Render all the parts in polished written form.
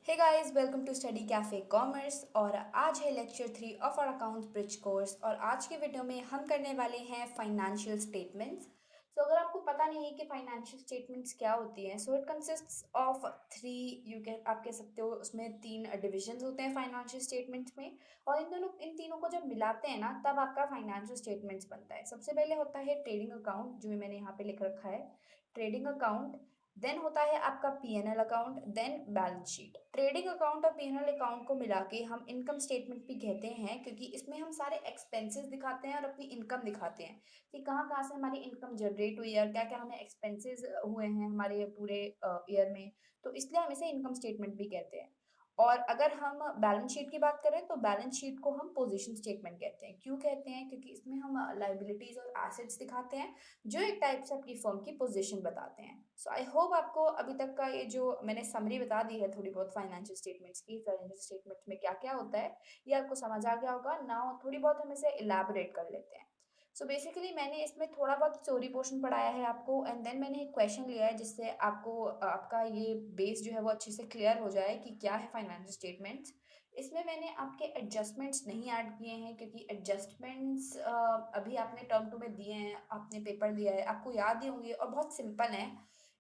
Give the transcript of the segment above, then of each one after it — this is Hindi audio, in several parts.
Hey guys, welcome to Study Cafe Commerce. और आज है lecture 3 of our account bridge course. और आज के वीडियो में हम करने वाले हैं फाइनेंशियल स्टेटमेंट्स। सो अगर आपको पता नहीं है कि फाइनेंशियल स्टेटमेंट्स क्या होती हैं, so it consists of three, आप कह सकते हो उसमें तीन डिविजन्स होते हैं फाइनेंशियल स्टेटमेंट्स में। और इन तीनों को जब मिलाते हैं ना, तब आपका फाइनेंशियल स्टेटमेंट्स बनता है। सबसे पहले होता है ट्रेडिंग अकाउंट, जो मैंने यहाँ पे लिख रखा है, ट्रेडिंग अकाउंट। देन होता है आपका PNL account, then balance sheet. Trading account और पीएनएल अकाउंट को मिला के हम इनकम स्टेटमेंट भी कहते हैं, क्योंकि इसमें हम सारे एक्सपेंसेस दिखाते हैं और अपनी इनकम दिखाते हैं कि कहाँ कहाँ से हमारी इनकम जनरेट हुई है और क्या क्या हमें एक्सपेंसेस हुए हैं हमारे पूरे ईयर में। तो इसलिए हम इसे इनकम स्टेटमेंट भी कहते हैं। और अगर हम बैलेंस शीट की बात करें तो बैलेंस शीट को हम पोजीशन स्टेटमेंट कहते हैं। क्यों कहते हैं? क्योंकि इसमें हम लाइबिलिटीज और एसेट्स दिखाते हैं, जो एक टाइप से आपकी फर्म की पोजीशन बताते हैं। सो आई होप आपको अभी तक का ये जो मैंने समरी बता दी है थोड़ी बहुत फाइनेंशियल स्टेटमेंट्स की, फाइनेंशियल स्टेटमेंट्स में क्या क्या होता है, ये आपको समझ आ गया होगा। नाउ थोड़ी बहुत हम इसे इलैबोरेट कर लेते हैं। सो बेसिकली मैंने इसमें थोड़ा बहुत स्टोरी पोर्शन पढ़ाया है आपको, एंड देन मैंने एक क्वेश्चन लिया है जिससे आपको आपका ये बेस जो है वो अच्छे से क्लियर हो जाए कि क्या है फाइनेंशियल स्टेटमेंट्स। इसमें मैंने आपके एडजस्टमेंट्स नहीं ऐड किए हैं, क्योंकि एडजस्टमेंट्स अभी आपने टर्म टू में दिए हैं, आपने पेपर दिया है, आपको याद ही होंगे और बहुत सिंपल है।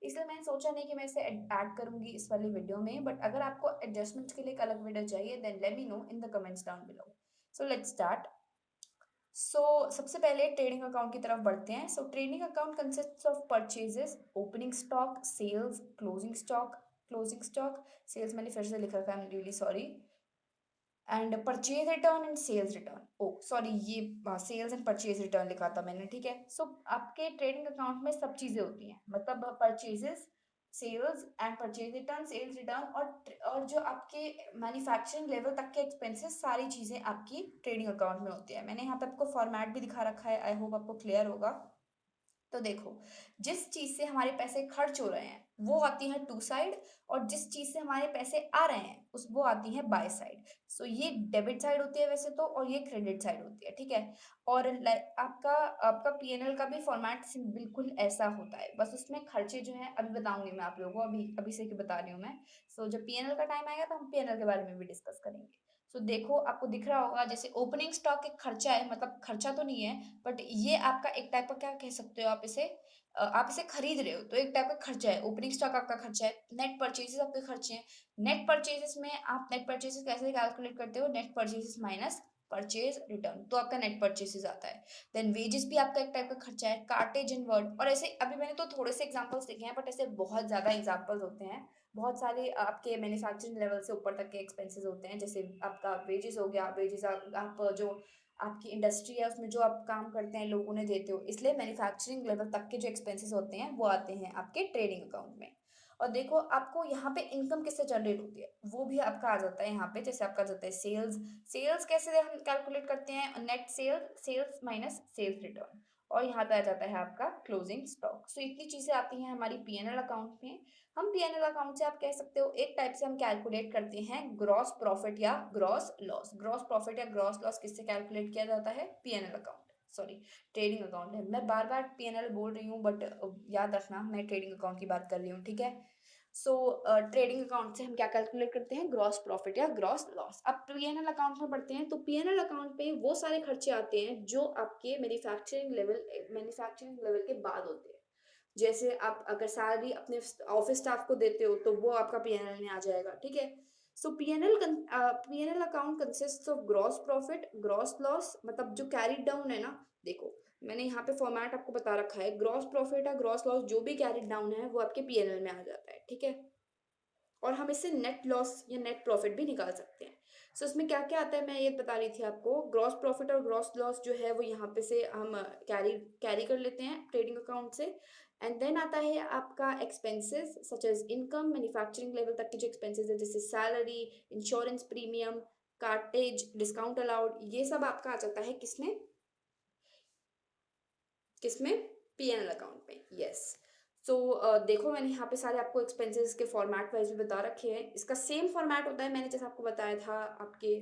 इसलिए मैंने सोचा नहीं कि मैं इसे ऐड करूंगी इस वाली वीडियो में। बट अगर आपको एडजस्टमेंट्स के लिए एक अलग वीडियो चाहिए, then let me know in the comments down below. So let's start. सबसे पहले ट्रेडिंग अकाउंट की तरफ बढ़ते हैं। Trading account consists of purchases, opening stock, sales, closing stock. Sales मैंने फिर से लिख रखा है, I am really sorry. And purchase return and sales return, oh sorry, ये सेल्स एंड परचेज रिटर्न लिखा था मैंने, ठीक है। आपके ट्रेडिंग अकाउंट में सब चीजें होती हैं, मतलब purchases, sales and purchase return, sales return, और जो आपके मैन्युफैक्चरिंग लेवल तक के एक्सपेंसेस, सारी चीजें आपकी ट्रेडिंग अकाउंट में होती है। मैंने यहाँ पे आपको फॉर्मेट भी दिखा रखा है, आई होप आपको क्लियर होगा। तो देखो, जिस चीज से हमारे पैसे खर्च हो रहे हैं वो आती है टू साइड, और जिस चीज से हमारे पैसे आ रहे हैं उस वो आती है बाय साइड। ये डेबिट साइड होती है वैसे तो, और ये क्रेडिट साइड होती है, ठीक है। और आपका आपका पीएनएल का भी फॉर्मेट बिल्कुल ऐसा होता है, बस उसमें खर्चे जो है अभी बताऊंगी मैं आप लोगों को, अभी अभी से बता रही हूँ मैं। जब पीएनएल का टाइम आएगा तो हम पीएनएल के बारे में भी डिस्कस करेंगे। देखो, आपको दिख रहा होगा जैसे ओपनिंग स्टॉक एक खर्चा है, मतलब खर्चा तो नहीं है, बट ये आपका एक टाइप का, क्या कह सकते हो आप इसे, आप इसे खरीद रहे हो तो एक टाइप का खर्चा है। ओपनिंग स्टॉक आपका खर्चा है, नेट परचेजेस आपके खर्चे हैं। नेट परचेजेस में आप नेट परचेजेस कैसे कैलकुलेट करते हो? Net purchases minus purchase return, तो आपका नेट परचेजेस आता है। देन वेजेस भी आपका एक टाइप का खर्चा है, कार्टेज एंड वर्ड। और ऐसे अभी मैंने तो थोड़े से एग्जांपल्स लिखे हैं, बट ऐसे बहुत ज्यादा एग्जांपल्स होते हैं। बहुत सारे आपके मैन्युफैक्चरिंग लेवल से ऊपर तक के एक्सपेंसेस होते हैं, जैसे आपका वेजेस हो गया। वेजेस आप जो आपकी इंडस्ट्री है उसमें जो आप काम करते हैं लोगों ने देते हो, इसलिए मैन्युफैक्चरिंग लेवल तक के जो एक्सपेंसेस होते हैं वो आते हैं आपके ट्रेडिंग अकाउंट में। और देखो, आपको यहाँ पे इनकम किससे जनरेट होती है वो भी आपका आ जाता है यहाँ पे। जैसे आपका आ जाता है सेल्स। सेल्स कैसे हम कैलकुलेट करते हैं? Net sales, sales minus sales return. और यहाँ पे आ जाता है आपका क्लोजिंग स्टॉक। इतनी चीजें आती हैं हमारी पीएनएल अकाउंट में। हम पीएनएल अकाउंट से, आप कह सकते हो, एक टाइप से हम कैलकुलेट करते हैं ग्रॉस प्रॉफिट या ग्रॉस लॉस। ग्रॉस प्रॉफिट या ग्रॉस लॉस किससे कैलकुलेट किया जाता है? PNL account, sorry, trading account है। मैं बार बार पीएनएल बोल रही हूँ, बट याद रखना मैं ट्रेडिंग अकाउंट की बात कर रही हूँ, ठीक है। ट्रेडिंग अकाउंट से हम क्या कैलकुलेट करते हैं? ग्रॉस प्रॉफिट या ग्रॉस लॉस। अब पीएनएल अकाउंट में पढ़ते हैं, तो पीएनएल अकाउंट पे वो सारे खर्चे आते हैं जो आपके मैन्युफैक्चरिंग लेवल के बाद होते हैं। जैसे आप अगर सैलरी अपने ऑफिस स्टाफ को देते हो तो वो आपका पीएनएल में आ जाएगा, ठीक है। PNL account consist of gross profit, gross loss, मतलब जो कैरिड डाउन है ना। देखो, मैंने यहाँ पे फॉर्मेट आपको बता रखा है, ग्रॉस प्रॉफिट या ग्रॉस लॉस जो भी कैरिड डाउन है वो आपके पीएनएल में आ जाता है, ठीक है। और हम इससे नेट लॉस या नेट प्रॉफिट भी निकाल सकते हैं। इसमें क्या क्या आता है मैं ये बता रही थी आपको। ग्रॉस प्रॉफिट और ग्रॉस लॉस जो है वो यहाँ पे से हम कैरी कैरी कर लेते हैं ट्रेडिंग अकाउंट से। एंड देन आता है आपका expenses such as income, manufacturing level तक के जो एक्सपेंसेस है, जैसे salary, insurance premium, cartage, discount allowed, ये सब आपका आ जाता है किसमें? किसमें? पीएनएल अकाउंट में, यस। देखो, मैंने यहाँ पे सारे आपको एक्सपेंसेस के फॉर्मेट वाइज भी बता रखे हैं। इसका सेम फॉर्मेट होता है, मैंने जैसे आपको बताया था आपके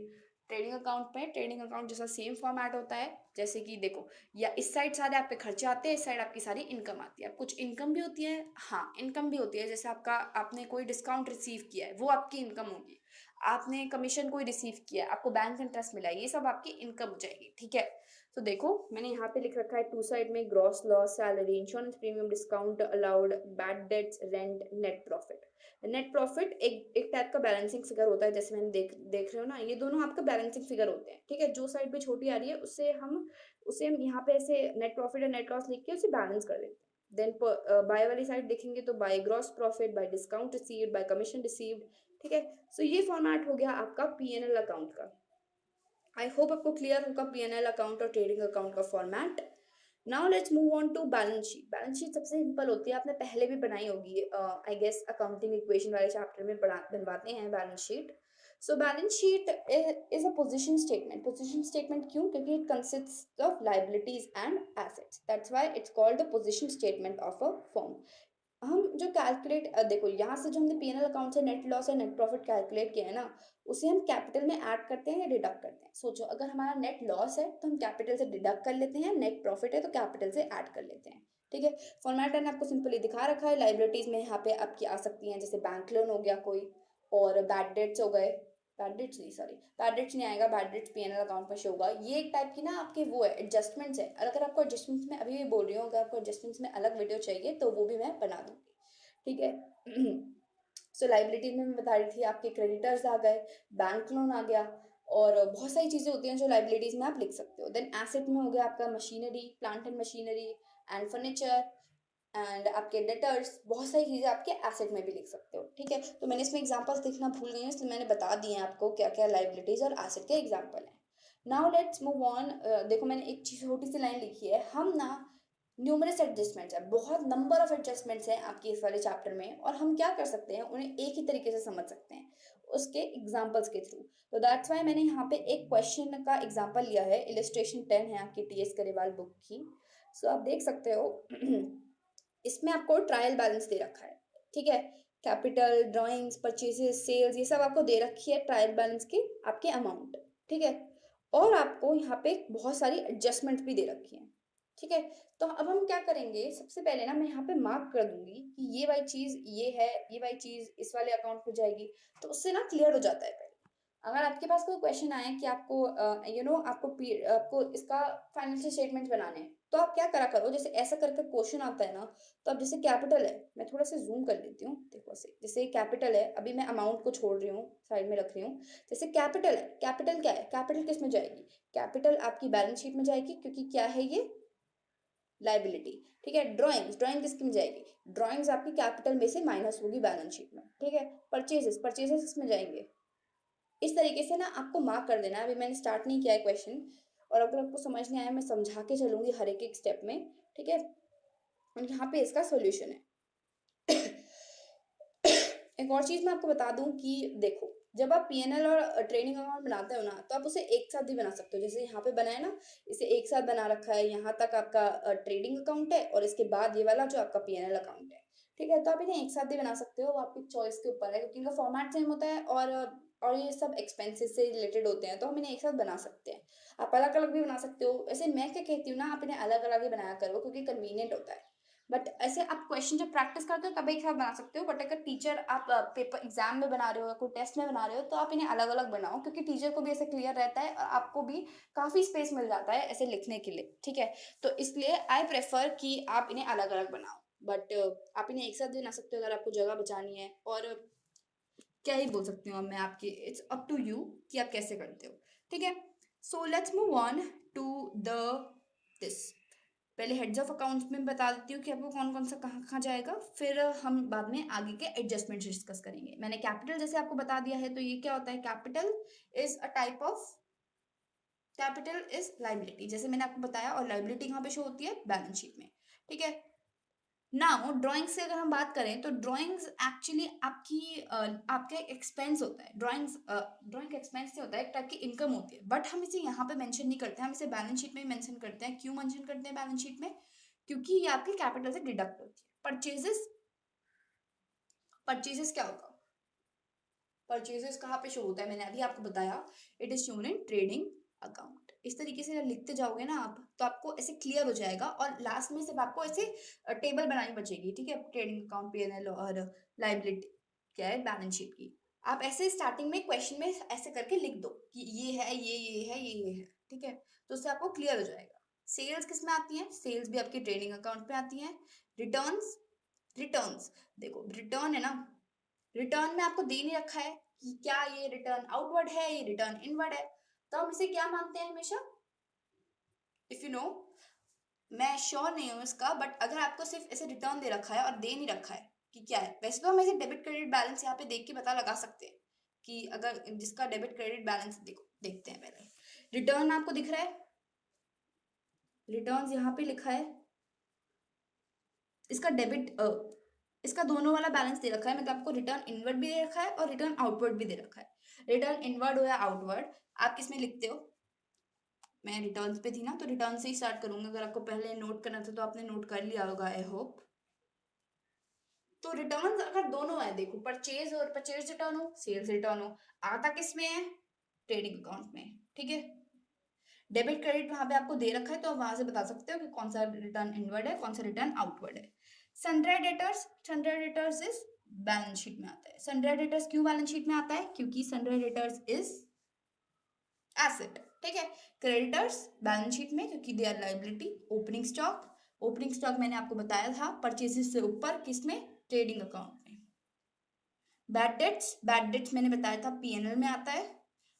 ट्रेडिंग अकाउंट में ट्रेडिंग अकाउंट जैसा सेम फॉर्मेट होता है, जैसे कि देखो, या इस साइड सारे आपके खर्चे आते हैं, इस साइड आपकी सारी इनकम आती है। कुछ इनकम भी होती है, हाँ इनकम भी होती है, जैसे आपने कोई डिस्काउंट रिसीव किया है वो आपकी इनकम होगी, आपने कमीशन कोई रिसीव किया है, आपको बैंक इंटरेस्ट मिला है, ये सब आपकी इनकम हो जाएगी। ठीक है, तो देखो मैंने यहाँ पे लिख रखा है टू साइड में, gross loss, salary, insurance premium, discount allowed, bad debts, rent, net profit. Net profit एक टाइप का बैलेंसिंग फिगर होता है, जैसे मैंने देख रहे हो ना, ये दोनों आपका बैलेंसिंग फिगर होते हैं। ठीक है, जो साइड पे छोटी आ रही है उसे हम यहाँ पे ऐसे नेट प्रॉफिट और नेट लॉस लिख के उसे बैलेंस कर देते हैं। देन बाय वाली साइड देखेंगे तो by gross profit, bye discount received, bye commission received. ठीक है, सो ये फॉर्मेट हो गया आपका पीएनएल अकाउंट का। आई होप आपको क्लियर होगा पीएनएल अकाउंट और ट्रेडिंग अकाउंट का format. Now let's move on to balance sheet. Balance sheet सबसे सिंपल होती है, आपने पहले भी बनाई होगी, आई गेस अकाउंटिंग इक्वेशन वाले चैप्टर में बनवाते हैं balance sheet. So balance sheet is a position statement. Position statement क्यों? क्योंकि it consist of liabilities and assets, that's why it's called the position statement of a firm. हम जो कैलकुलेट देखो, यहाँ से जो हमने पीएनएल अकाउंट से नेट लॉस या नेट प्रॉफिट कैलकुलेट किया है ना, उसे हम कैपिटल में ऐड करते हैं या डिडक्ट करते हैं। सोचो, अगर हमारा नेट लॉस है तो हम कैपिटल से डिडक्ट कर लेते हैं, नेट प्रॉफिट है तो कैपिटल से ऐड कर लेते हैं। ठीक है, फॉर्मेट मैंने आपको सिंपली दिखा रखा है। लाइबिलिटीज में यहाँ पे आपकी आ सकती हैं, जैसे बैंक लोन हो गया कोई, और बैड डेट्स हो गए, बैड डेट्स नहीं, सॉरी बैड डेट्स नहीं आएगा, बैड डेट्स पीएनएल अकाउंट में शो होगा। ये एक टाइप की ना आपके वो है, एडजस्टमेंट्स है। और अगर आपको एडजस्टमेंट्स में अभी भी बोल रही हूँ, अगर आपको एडजस्टमेंट्स में अलग वीडियो चाहिए तो वो भी मैं बना दूंगी। ठीक है, सो लाइबिलिटी में मैं बता रही थी, आपके क्रेडिटर्स आ गए, बैंक लोन आ गया, और बहुत सारी चीजें होती हैं जो लाइबिलिटीज में आप लिख सकते हो। देन एसेट में हो गया आपका machinery, plant and machinery and furniture and आपके डेटर्स, बहुत सारी चीजें आपके एसेट में भी लिख सकते हो। ठीक है, तो मैंने इसमें एग्जांपल्स लिखना भूल गई हूँ, इसलिए मैंने बता दिए हैं आपको क्या क्या लाइबिलिटीज और एसेट के एग्जांपल हैं। Now let's move on. देखो मैंने एक छोटी सी लाइन लिखी है, हम ना न्यूमरस एडजस्टमेंट्स है, बहुत नंबर ऑफ एडजस्टमेंट्स हैं आपके इस वाले चैप्टर में, और हम क्या कर सकते हैं, उन्हें एक ही तरीके से समझ सकते हैं उसके एग्जांपल्स के थ्रू। तो दैट्स वाई मैंने यहाँ पे एक क्वेश्चन का एग्जांपल लिया है, इलस्ट्रेशन 10 है आपकी टीएस करेवाल बुक की। सो आप देख सकते हो इसमें आपको ट्रायल बैलेंस दे रखा है। ठीक है, कैपिटल, ड्राइंग्स, परचेजेस, सेल्स, ये सब आपको दे रखी है ट्रायल बैलेंस की आपके अमाउंट। ठीक है, और आपको यहाँ पे बहुत सारी एडजस्टमेंट भी दे रखी है। ठीक है, तो अब हम क्या करेंगे, सबसे पहले ना मैं यहाँ पे मार्क कर दूंगी कि ये वाली चीज ये है, ये वाली चीज इस वाले अकाउंट में जाएगी, तो उससे ना क्लियर हो जाता है। पहले अगर आपके पास कोई क्वेश्चन आए कि आपको आपको इसका फाइनेंशियल स्टेटमेंट बनाने हैं, तो आप क्या करा करो, जैसे ऐसा करके क्वेश्चन आता है ना, तो अब जैसे कैपिटल है, मैं थोड़ा सा जूम कर लेती हूँ, देखो ऐसे, जैसे कैपिटल है, अभी मैं अमाउंट को छोड़ रही हूँ, साइड में रख रही हूँ। जैसे कैपिटल है, कैपिटल क्या है, कैपिटल किस में जाएगी, कैपिटल आपकी बैलेंस शीट में जाएगी, क्योंकि क्या है ये, लाइबिलिटी। ठीक है, ड्राइंग्स, ड्राइंग किसकी में जाएगी, ड्राइंग्स आपकी कैपिटल में से माइनस होगी बैलेंस शीट में। ठीक है, परचेजेस, परचेजेस किसमें जाएंगे। इस तरीके से ना आपको मार्क कर देना है। अभी मैंने स्टार्ट नहीं किया है क्वेश्चन, और अगर आपको समझ नहीं आया, मैं समझा के चलूंगी हर एक एक स्टेप में। ठीक है, और यहाँ पे इसका सॉल्यूशन है। एक और चीज मैं आपको बता दूं कि देखो, जब आप पीएनएल और ट्रेडिंग अकाउंट बनाते हो ना, तो आप उसे एक साथ भी बना सकते हो, जैसे यहाँ पे बनाया ना, इसे एक साथ बना रखा है, यहाँ तक आपका ट्रेडिंग अकाउंट है, और इसके बाद ये वाला जो आपका पीएनएल अकाउंट है। ठीक है, तो आप इन्हें एक साथ भी बना सकते हो, वो आपकी चॉइस के ऊपर है, क्योंकि इनका फॉर्मेट सेम होता है, और ये सब एक्सपेंसेस से रिलेटेड होते हैं, तो हम इन्हें एक साथ बना सकते हैं। आप अलग अलग भी बना सकते हो, वैसे मैं क्या कहती हूँ ना, आप इन्हें अलग अलग ही बनाया करो, क्योंकि कन्वीनियंट होता है। बट ऐसे आप क्वेश्चन जब प्रैक्टिस करते हो तब एक साथ बना सकते हो, बट अगर टीचर आप पेपर एग्जाम में बना रहे हो या कोई टेस्ट में बना रहे हो, तो आप इन्हें अलग अलग बनाओ, क्योंकि टीचर को भी ऐसे क्लियर रहता है और आपको भी काफ़ी स्पेस मिल जाता है ऐसे लिखने के लिए। ठीक है, तो इसलिए आई प्रेफर कि आप इन्हें अलग अलग बनाओ, बट आप इन्हें एक साथ भी बना सकते हो अगर आपको जगह बचानी है। और क्या ही बोल सकती हूँ अब मैं, आपकी इट्स अप टू यू कि आप कैसे करते हो। ठीक है, so let's move on to the this. पहले हेड्स ऑफ अकाउंट्स में बता देती हूँ कि आपको कौन कौन सा कहाँ कहाँ जाएगा, फिर हम बाद में आगे के एडजस्टमेंट्स डिस्कस करेंगे। मैंने कैपिटल जैसे आपको बता दिया है, तो ये क्या होता है, capital is a type of, capital is liability, जैसे मैंने आपको बताया, और लाइबिलिटी कहाँ पे शो होती है, बैलेंस शीट में। ठीक है, नाउ ड्राइंग से अगर हम बात करें, तो ड्राइंग्स एक्चुअली आपका एक एक्सपेंस होता है। ड्राइंग एक्सपेंस से होता है, एक टाइप की इनकम होती है, बट हम इसे यहाँ पे मेंशन नहीं करते हैं, हम इसे बैलेंस शीट में मेंशन करते हैं। क्यों मेंशन करते हैं बैलेंस शीट में, क्योंकि ये आपके कैपिटल से डिडक्ट होती है। परचेजेस, परचेजेस क्या होगा, परचेजेस कहाँ पे शो होता है, मैंने अभी आपको बताया, it is shown in trading account. इस तरीके से जब लिखते जाओगे ना आप, तो आपको ऐसे क्लियर हो जाएगा और लास्ट में सिर्फ आपको ऐसे टेबल बनानी बचेगी, ठीक है, ट्रेडिंग अकाउंट, पीएनएल और लाइबिलिटी क्या है, बैलेंस शीट की। आप ऐसे स्टार्टिंग में क्वेश्चन में ऐसे करके लिख दो कि ये है, ये है, ये है, ठीक है, तो उससे आपको क्लियर हो जाएगा। सेल्स किस में आती है, सेल्स भी आपकी ट्रेडिंग अकाउंट पे आती है। रिटर्न्स, रिटर्न्स देखो रिटर्न है ना, रिटर्न में आपको दे नहीं रखा है कि क्या ये रिटर्न आउटवर्ड है, ये रिटर्न इनवर्ड है, तो हम इसे क्या मानते हैं हमेशा, इफ यू नो, मैं श्योर नहीं हूँ इसका, बट अगर आपको सिर्फ ऐसे रिटर्न दे रखा है और दे नहीं रखा है कि क्या है, वैसे तो हम ऐसे डेबिट क्रेडिट बैलेंस यहाँ पे देख के पता लगा सकते हैं कि अगर जिसका डेबिट क्रेडिट बैलेंस, देखो देखते हैं पहले, रिटर्न आपको दिख रहा है, रिटर्न्स यहाँ पे लिखा है, इसका डेबिट इसका दोनों वाला बैलेंस दे रखा है, मतलब आपको रिटर्न इनवर्ड भी दे रखा है और रिटर्न आउटवर्ड भी दे रखा है। रिटर्न इनवर्ड हो या आउटवर्ड, आप किसमें लिखते हो, मैं रिटर्न्स पे थी ना, तो रिटर्न से ही स्टार्ट करूंगा, अगर आपको पहले नोट करना था तो आपने नोट कर लिया होगा आई होप। तो रिटर्न अगर दोनों है, देखो परचेज और परचेज रिटर्न हो, सेल्स रिटर्न हो, आता किस में है, ट्रेडिंग अकाउंट में, ठीक है। डेबिट क्रेडिट वहां पे आपको दे रखा है, तो आप वहां से बता सकते हो कि कौन सा रिटर्न इनवर्ड है, कौन सा रिटर्न आउटवर्ड है। Sundry debtors, sundry debtors is balance sheet में आता है। सन्ड्री डेटर्स क्यों बैलेंस शीट में आता है, क्योंकि सन्ड्री डेटर्स इज एसेट, ठीक है। क्रेडिटर्स बैलेंस शीट में क्योंकि they are liability. Opening stock, opening stock मैंने आपको बताया था परचेजेस से ऊपर किसमें, ट्रेडिंग अकाउंट में। बैड डेट्स, बैड डेट्स मैंने बताया था पीएनएल में आता है।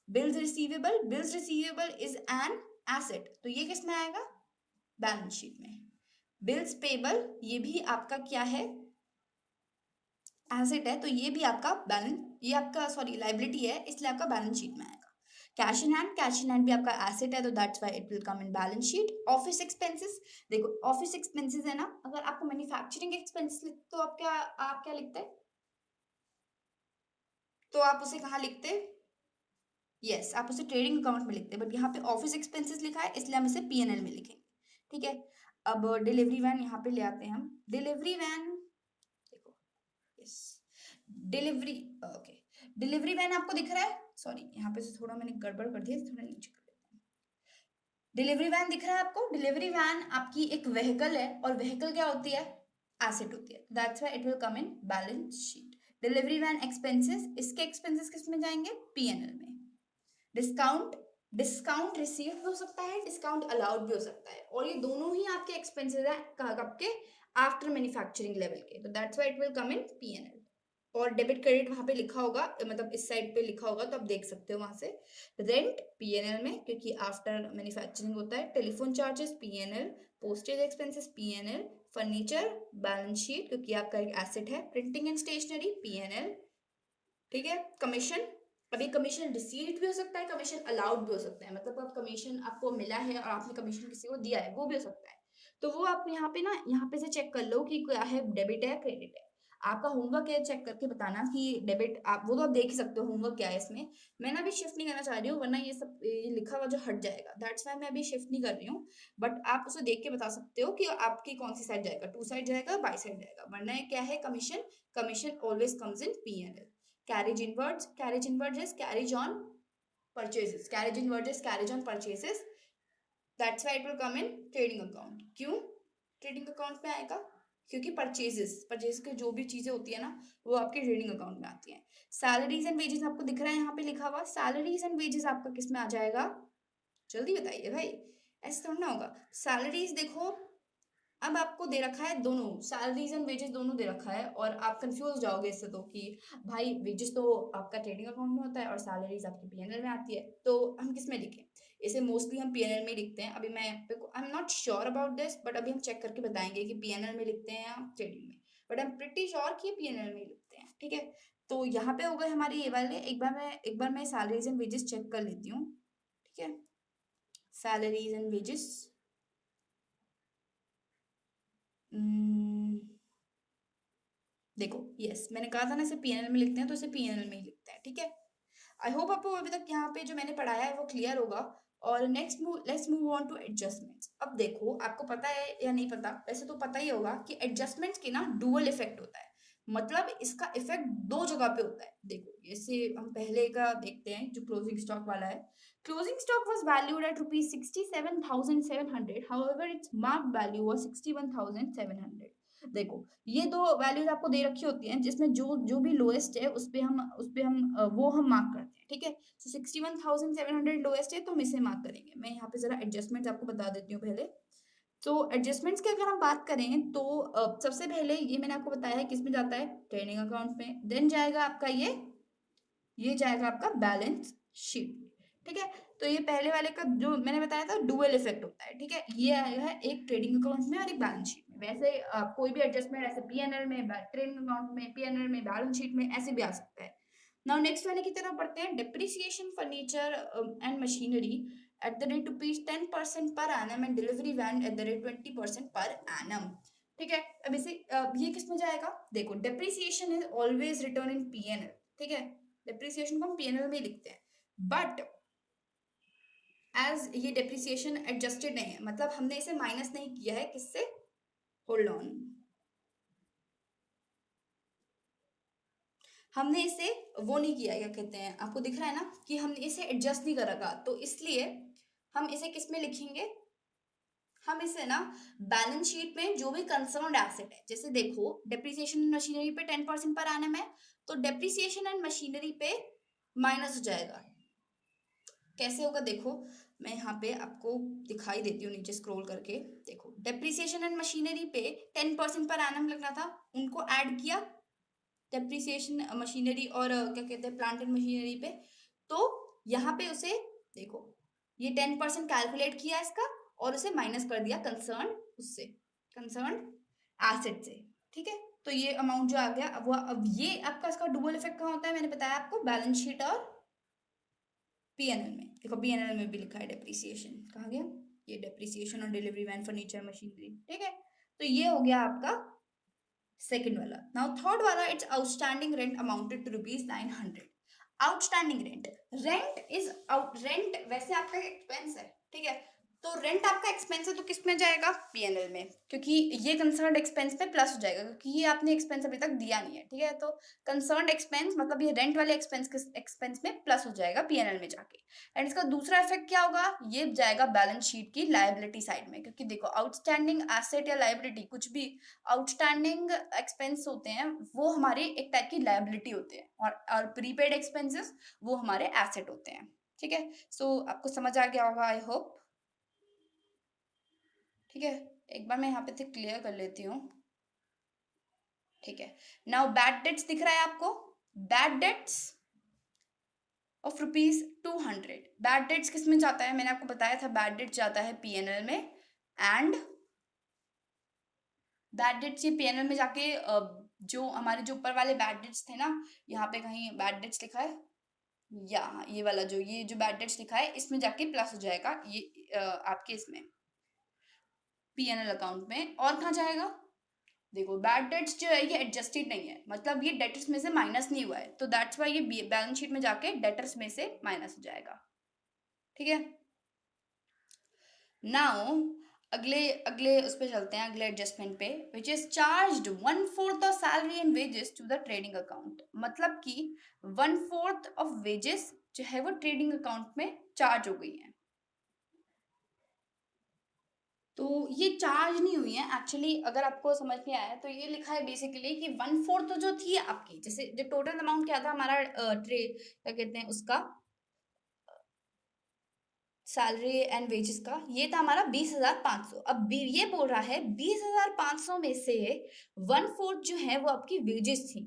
Bills receivable, bills receivable is an asset, तो ये किस में आएगा, बैलेंस शीट में। बिल्स पेबल, ये भी आपका क्या है, एसेट है, तो ये भी आपका बैलेंस, ये आपका सॉरी लाइबिलिटी है, इसलिए आपका बैलेंस शीट में आएगा। Cash in hand, cash in hand भी आपका एसेट है, तो that's why it will come in balance sheet. Office expenses, देखो ऑफिस एक्सपेंसेस है ना, अगर आपको मैन्युफैक्चरिंग एक्सपेंसेस लिखते तो आप क्या लिखते, तो आप उसे कहाँ लिखते, यस आप उसे ट्रेडिंग अकाउंट में लिखते हैं, बट यहाँ पे ऑफिस एक्सपेंसेस लिखा है इसलिए हम इसे पीएनएल में लिखेंगे, ठीक है। अब डिलीवरी वैन यहाँ पे ले आते हैं हम, डिलीवरी वैन देखो, yes delivery, okay, delivery van आपको दिख रहा है, सॉरी यहाँ पे से थोड़ा मैंने गड़बड़ कर दिया, थोड़ा नीचे कर देते हैं। डिलीवरी वैन दिख रहा है आपको, डिलीवरी वैन आपकी एक व्हीकल है, और व्हीकल क्या होती है, एसेट होती है, that's why it will come in balance sheet. Delivery van expenses, इसके एक्सपेंसेस किस में जाएंगे, पीएनएल में। डिस्काउंट, डिस्काउंट रिसीव भी हो सकता है, डिस्काउंट अलाउड भी हो सकता है, और ये दोनों ही आपके एक्सपेंसेस हैं आपके आफ्टर मैन्युफैक्चरिंग लेवल के, तो that's why it will come in PNL. और डेबिट क्रेडिट वहां पे लिखा होगा, मतलब इस साइड पे लिखा होगा, तो आप देख सकते हो वहां से। रेंट पीएनएल में क्योंकि आफ्टर मैन्युफैक्चरिंग होता है। Telephone charges PNL, postage expenses PNL, furniture balance sheet क्योंकि आपका एक एसेट है। प्रिंटिंग एंड स्टेशनरी पीएनएल, ठीक है। कमीशन, अभी कमीशन रिसीव्ड भी हो सकता है, कमीशन अलाउड भी हो सकता है, मतलब अब कमीशन आपको मिला है और आपने कमीशन किसी को दिया है, वो भी हो सकता है, तो वो आप यहाँ पे ना, यहाँ पे से चेक कर लो कि क्या है, डेबिट है क्रेडिट है। आपका होमवर्क है चेक करके बताना कि डेबिट, आप वो तो आप देख ही सकते हो होमवर्क क्या है इसमें। मैं ना अभी शिफ्ट नहीं करना चाह रही हूँ, वरना ये सब ये लिखा हुआ जो हट जाएगा, दैट्स वाई मैं अभी शिफ्ट नहीं कर रही हूँ, बट आप उसे देख के बता सकते हो कि आपकी कौन सी साइड जाएगा, टू साइड जाएगा, बाई साइड जाएगा, वरना ये क्या है, commission, commission always comes in PNL. Carriage inwards, carriage inwards is carriage on purchases, carriage inwards is carriage on purchases, that's why it will come in trading account। क्यों trading account में आएगा, क्योंकि परचेजेस, परचेज की जो भी चीजें होती है ना, वो आपके ट्रेडिंग अकाउंट में आती हैं। सैलरीज एंड वेजेस आपको दिख रहा है यहाँ पे लिखा हुआ, सैलरीज एंड वेजेस आपका किस में आ जाएगा, जल्दी बताइए भाई, ऐसे थोड़ा ना होगा। सैलरीज देखो, अब आपको दे रखा है दोनों, सैलरीज एंड वेजेस दोनों दे रखा है, और आप कंफ्यूज जाओगे इससे तो कि भाई वेजेस तो आपका ट्रेडिंग अकाउंट में होता है और सैलरीज आपकी पीएनएल में आती है, तो हम किस में लिखें, इसे मोस्टली हम पीएनएल में लिखते हैं। अभी मैं I am not sure about this, but अभी हम चेक करके बताएंगे कि पीएनएल में लिखते हैं या ट्रेडिंग में, but I am pretty sure कि पीएनएल में ही लिखते हैं, ठीक है। तो यहाँ पे हो गए हमारे ये वाले, एक बार मैं सैलरीज एंड वेजेस चेक कर लेती हूँ, ठीक है। सैलरीज एंड वेजेस, देखो यस मैंने कहा था ना इसे पीएनएल में लिखते हैं, तो इसे पीएनएल में ही लिखते हैं, ठीक है। आई होप आपको अभी तक यहाँ पे जो मैंने पढ़ाया है वो क्लियर होगा। और let's move on to adjustments. अब देखो आपको पता है या नहीं पता, वैसे तो पता ही होगा कि एडजस्टमेंट्स के ना डुअल इफेक्ट होता है। मतलब इसका इफेक्ट दो जगह पे होता है। देखो जैसे हम पहले का देखते हैं जो क्लोजिंग स्टॉक वाला है। Closing stock was valued at rupees 67,700, however it's mark value was 61,700। देखो ये दो वैल्यूज आपको दे रखी होती हैं जिसमें जो जो भी लोएस्ट है उस पे हम वो हम मार्क करते हैं, ठीक है। तो 61,700 लोएस्ट है तो हम इसे मार्क करेंगे। मैं यहाँ पे जरा एडजस्टमेंट आपको बता देती हूँ पहले। तो एडजस्टमेंट्स की अगर हम बात करें तो सबसे पहले ये मैंने आपको बताया है किस में जाता है, ट्रेडिंग अकाउंट में। देन जाएगा आपका ये जाएगा आपका बैलेंस शीट, ठीक है। तो ये पहले वाले का जो मैंने बताया था डुअल इफेक्ट होता है, ठीक है। ये आएगा है एक ट्रेडिंग अकाउंट में और एक बैलेंस शीट में। वैसे कोई भी एडजस्टमेंट ऐसे पीएनएल में, ट्रेडिंग अकाउंट में, पीएनएल में, बैलेंस शीट में ऐसे भी आ सकता है। नाउ नेक्स्ट वाले की तरफ बढ़ते हैं। Depreciation furniture and machinery at the rate rupees 10% per annum and delivery van at the rate 20% per annum, ठीक है। अब इसे ये किस में जाएगा, देखो depreciation is always return in PNL, ठीक है। डेप्रिसिएशन को हम पीएनएल में लिखते हैं, बट एज ये डेप्रिसिएशन एडजस्टेड नहीं है, मतलब हमने इसे माइनस नहीं किया है किससे, होल्ड ऑन, हमने इसे वो नहीं किया, क्या कहते हैं, आपको दिख रहा है ना कि हमने इसे एडजस्ट नहीं करा, तो इसलिए हम इसे किस में लिखेंगे, हम इसे ना बैलेंस शीट में जो भी कंसर्न्ड एसेट है, जैसे देखो डेप्रिसिएशन एंड मशीनरी पे 10% पर एनम है, तो डेप्रिसिएशन एंड मशीनरी पे माइनस हो जाएगा। कैसे होगा देखो, मैं यहाँ पे आपको दिखाई देती हूँ नीचे स्क्रॉल करके। देखो डेप्रिसिएशन एंड मशीनरी पे 10% पर एनम लगना था, उनको ऐड किया डेप्रिसिएशन मशीनरी और क्या कहते हैं प्लांट एंड मशीनरी पे, तो यहाँ पे उसे देखो ये 10% कैलकुलेट किया इसका और उसे माइनस कर दिया कंसर्न उससे, कंसर्न एसेट से, ठीक है। तो ये अमाउंट जो आ गया अब ये आपका इसका डुअल इफेक्ट कहाँ होता है, मैंने बताया आपको बैलेंस शीट और पीएनएल में। देखो पीएनएल में भी लिखा है डेप्रिसिएशन, कहाँ गया ये डेप्रिसिएशन और डिलीवरी वैन फर्नीचर मशीनरी, ठीक है। तो ये हो गया आपका सेकंड वाला। नाउ थर्ड वाला, it's outstanding rent amounted to rupees 900। Outstanding rent, rent is out, rent वैसे आपका एक्सपेंस है, ठीक है। तो रेंट आपका एक्सपेंस है तो किस में जाएगा, पीएनएल में, क्योंकि ये कंसर्न्ड एक्सपेंस पे प्लस हो जाएगा क्योंकि ये आपने एक्सपेंस अभी तक दिया नहीं है, ठीक है। तो कंसर्न्ड एक्सपेंस मतलब ये रेंट वाले एक्सपेंस में प्लस हो जाएगा पीएनएल में जाके। एंड इसका दूसरा इफेक्ट क्या होगा, ये जाएगा बैलेंस शीट की लायबिलिटी साइड में, क्योंकि देखो आउटस्टैंडिंग एसेट या लायबिलिटी कुछ भी आउटस्टैंडिंग एक्सपेंस होते हैं वो हमारे एक टाइप की लायबिलिटी होते हैं, और प्रीपेड एक्सपेंसेस वो हमारे एसेट होते हैं, ठीक है। सो आपको समझ आ गया होगा आई होप, ठीक है। एक बार मैं यहाँ पे क्लियर कर लेती हूँ, ठीक है। नाउ बैड डेट्स दिख रहा है आपको, bad debts of rupees 200। Bad debts किस में जाता है, मैंने आपको बताया था बैड डेट्स जाता है पीएनएल में, एंड बैड डेट्स ये पीएनएल में जाके जो हमारे जो ऊपर वाले बैड डेट्स थे ना, यहाँ पे कहीं बैड डेट्स लिखा है, या ये वाला जो ये जो बैड डेट्स लिखा है इसमें जाके प्लस हो जाएगा ये आपके इसमें पीएनएल अकाउंट में। और कहाँ जाएगा, देखो बैड डेट्स जो है ये एडजस्टेड नहीं है, मतलब ये डेटर्स में से माइनस नहीं हुआ है, तो दैट्स वाई ये बैलेंस शीट में जाके डेटर्स में से माइनस हो जाएगा, ठीक है। नाउ अगले अगले उस पे चलते हैं, अगले एडजस्टमेंट पे, which is charged 1/4 of salary and wages to the trading account, मतलब कि 1/4 ऑफ वेजेस जो है वो ट्रेडिंग अकाउंट में चार्ज हो गई है। तो ये चार्ज नहीं हुई है एक्चुअली, अगर आपको समझ में आया तो ये लिखा है बेसिकली कि 1/4 जो थी आपकी, जैसे जो टोटल अमाउंट क्या था हमारा ट्रे क्या कहते हैं उसका सैलरी एंड वेजेस का, ये था हमारा 20,500। अब ये बोल रहा है 20,500 में से 1/4 जो है वो आपकी वेजेस थी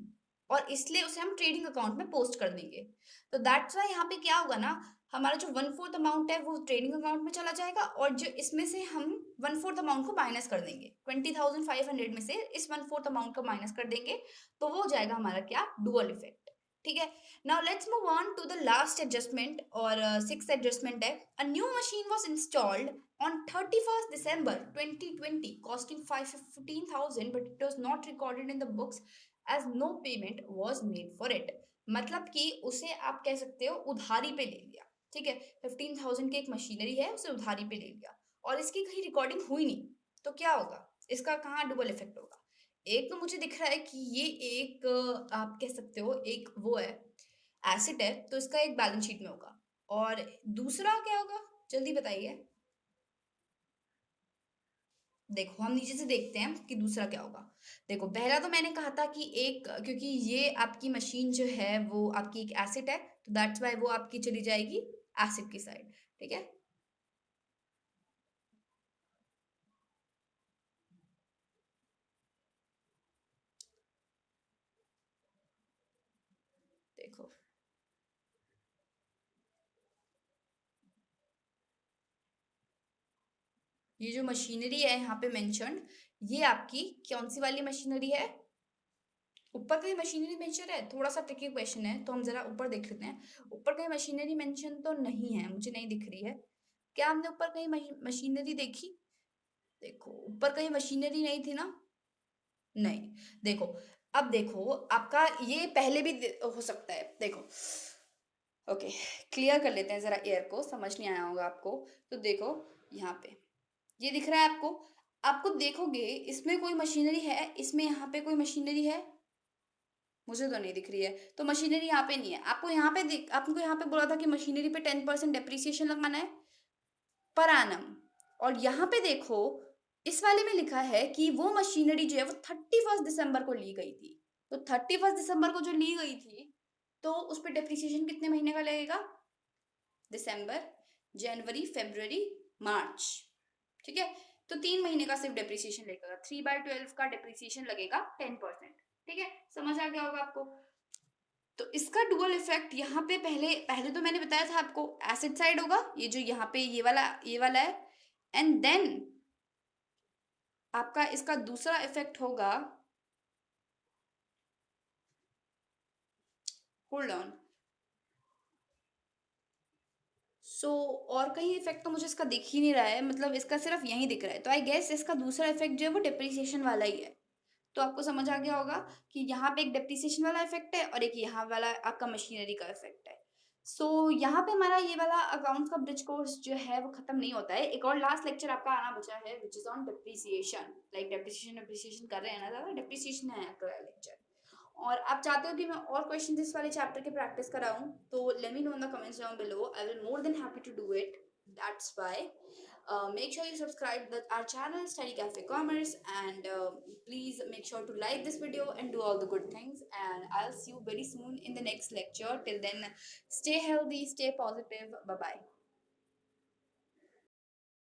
और इसलिए उसे हम ट्रेडिंग अकाउंट में पोस्ट कर देंगे। तो दैट्स वाई यहाँ पे क्या होगा ना, हमारा जो 1/4 अमाउंट है वो ट्रेडिंग अकाउंट में चला जाएगा और जो इसमें से हम 1/4 अमाउंट को माइनस कर देंगे, 20,500 में से इस 1/4 अमाउंट को माइनस कर देंगे, तो वो हो जाएगा हमारा क्या, डुअल इफेक्ट, ठीक है। Now let's move on to the last adjustment or sixth adjustment है, a new machine was installed on 31st December 2020 costing 15,000 but it was not recorded in the books as no payment was made for it। मतलब कि उसे आप कह सकते हो उधारी पे ले लिया, ठीक है। 15,000 की एक मशीनरी है उसे उधारी पे ले लिया और इसकी कहीं रिकॉर्डिंग हुई नहीं, तो क्या होगा, इसका कहाँ डबल इफेक्ट होगा, एक तो मुझे दिख रहा है कि ये एक आप कह सकते हो एक वो है, एसेट है, तो इसका एक बैलेंस शीट में होगा। और दूसरा क्या होगा? जल्दी बताइए। देखो हम नीचे से देखते हैं कि दूसरा क्या होगा। देखो पहला तो मैंने कहा था कि एक, क्योंकि ये आपकी मशीन जो है वो आपकी एक एसेट है, तो दैट्स वाई वो आपकी चली जाएगी एसेट की साइड। ठीक है। देखो ये जो मशीनरी है यहाँ पे मेंशन्ड, ये आपकी कौन सी वाली मशीनरी है? ऊपर कहीं मशीनरी मेंशन है? थोड़ा सा ट्रिकी क्वेश्चन है, तो हम जरा ऊपर देख लेते हैं। ऊपर कहीं मशीनरी मेंशन तो नहीं है, मुझे नहीं दिख रही है। क्या हमने ऊपर कहीं मशीनरी देखी? देखो ऊपर कहीं मशीनरी नहीं थी ना। नहीं। देखो, अब देखो आपका ये पहले भी हो सकता है। देखो, ओके, क्लियर कर लेते हैं जरा एयर को, समझ नहीं आया होगा आपको। तो देखो यहाँ पे ये दिख रहा है आपको। आपको देखोगे इसमें कोई मशीनरी है, इसमें यहाँ पे कोई मशीनरी है? मुझे तो नहीं दिख रही है। तो मशीनरी यहाँ पे नहीं है। आपको यहाँ पे आपको यहाँ पे बोला था कि मशीनरी पे 10% डेप्रिसिएशन लगाना है पर एनम। और यहाँ पे देखो इस वाले में लिखा है कि वो मशीनरी जो है वो 31 दिसंबर को ली गई थी। तो 31 दिसंबर को जो ली गई थी, तो उस पर डेप्रिसिएशन कितने महीने का लगेगा? दिसंबर, जनवरी, फेब्रुवरी, मार्च। ठीक है। तो 3 महीने का सिर्फ डेप्रिसिएशन लगेगा। 3/12 का डेप्रिसिएशन लगेगा 10%। ठीक है, समझ आ गया होगा आपको। तो इसका डुअल इफेक्ट यहाँ पे पहले पहले तो मैंने बताया था आपको, एसिड साइड होगा ये जो यहाँ पे ये वाला है। एंड देन आपका इसका दूसरा इफेक्ट होगा, होल्ड ऑन। सो और कहीं इफेक्ट तो मुझे इसका दिख ही नहीं रहा है, मतलब इसका सिर्फ यही दिख रहा है। तो आई गेस इसका दूसरा इफेक्ट जो है वो डिप्रिसिएशन वाला ही है। तो आपको समझ आ गया होगा कि यहाँ पे एक डेप्रिसिएशन वाला इफेक्ट है और एक यहाँ वाला आपका मशीनरी का इफेक्ट है। सो यहाँ पे हमारा ये वाला अकाउंट्स का ब्रिज कोर्स जो है वो खत्म नहीं होता है। एक और लास्ट लेक्चर आपका आना बचा है which is on depreciation. Like depreciation depreciation कर रहे हैं ना, ज़्यादा डिप्रिसिएशन है अगला लेक्चर। और आप चाहते हो कि मैं और क्वेश्चन इस वाले चैप्टर के प्रैक्टिस कराऊं, तो let me know in the comments down below. I will more than happy to do it. That's why make sure you subscribe our channel Study Cafe Commerce, and please make sure to like this video and do all the good things, and I'll see you very soon in the next lecture. Till then, stay healthy, stay positive. Bye bye.